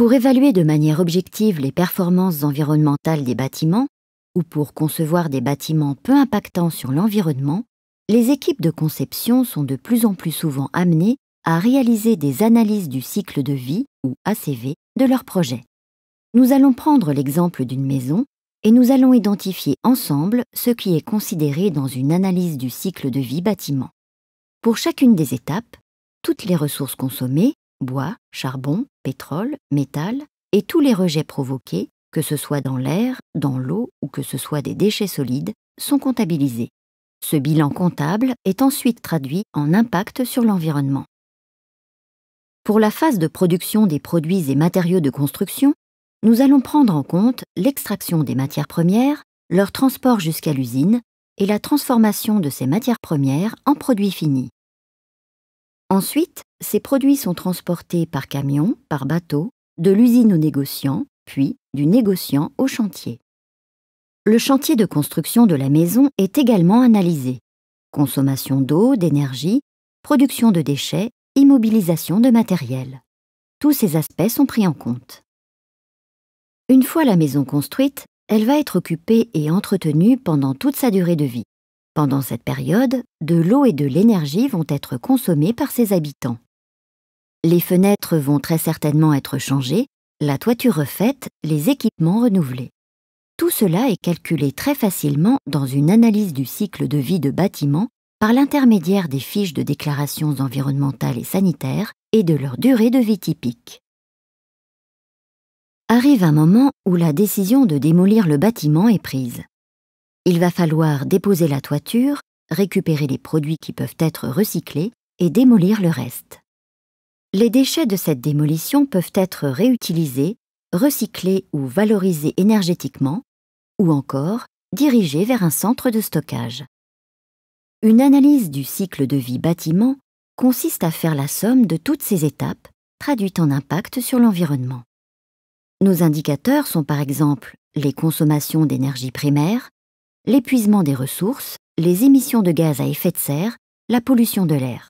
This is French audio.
Pour évaluer de manière objective les performances environnementales des bâtiments, ou pour concevoir des bâtiments peu impactants sur l'environnement, les équipes de conception sont de plus en plus souvent amenées à réaliser des analyses du cycle de vie, ou ACV, de leur projet. Nous allons prendre l'exemple d'une maison et nous allons identifier ensemble ce qui est considéré dans une analyse du cycle de vie bâtiment. Pour chacune des étapes, toutes les ressources consommées, bois, charbon, pétrole, métal, et tous les rejets provoqués, que ce soit dans l'air, dans l'eau ou que ce soit des déchets solides, sont comptabilisés. Ce bilan comptable est ensuite traduit en impact sur l'environnement. Pour la phase de production des produits et matériaux de construction, nous allons prendre en compte l'extraction des matières premières, leur transport jusqu'à l'usine et la transformation de ces matières premières en produits finis. Ensuite, ces produits sont transportés par camion, par bateau, de l'usine au négociant, puis du négociant au chantier. Le chantier de construction de la maison est également analysé. Consommation d'eau, d'énergie, production de déchets, immobilisation de matériel. Tous ces aspects sont pris en compte. Une fois la maison construite, elle va être occupée et entretenue pendant toute sa durée de vie. Pendant cette période, de l'eau et de l'énergie vont être consommées par ses habitants. Les fenêtres vont très certainement être changées, la toiture refaite, les équipements renouvelés. Tout cela est calculé très facilement dans une analyse du cycle de vie de bâtiments par l'intermédiaire des fiches de déclarations environnementales et sanitaires et de leur durée de vie typique. Arrive un moment où la décision de démolir le bâtiment est prise. Il va falloir déposer la toiture, récupérer les produits qui peuvent être recyclés et démolir le reste. Les déchets de cette démolition peuvent être réutilisés, recyclés ou valorisés énergétiquement, ou encore dirigés vers un centre de stockage. Une analyse du cycle de vie bâtiment consiste à faire la somme de toutes ces étapes, traduites en impact sur l'environnement. Nos indicateurs sont par exemple les consommations d'énergie primaire, l'épuisement des ressources, les émissions de gaz à effet de serre, la pollution de l'air.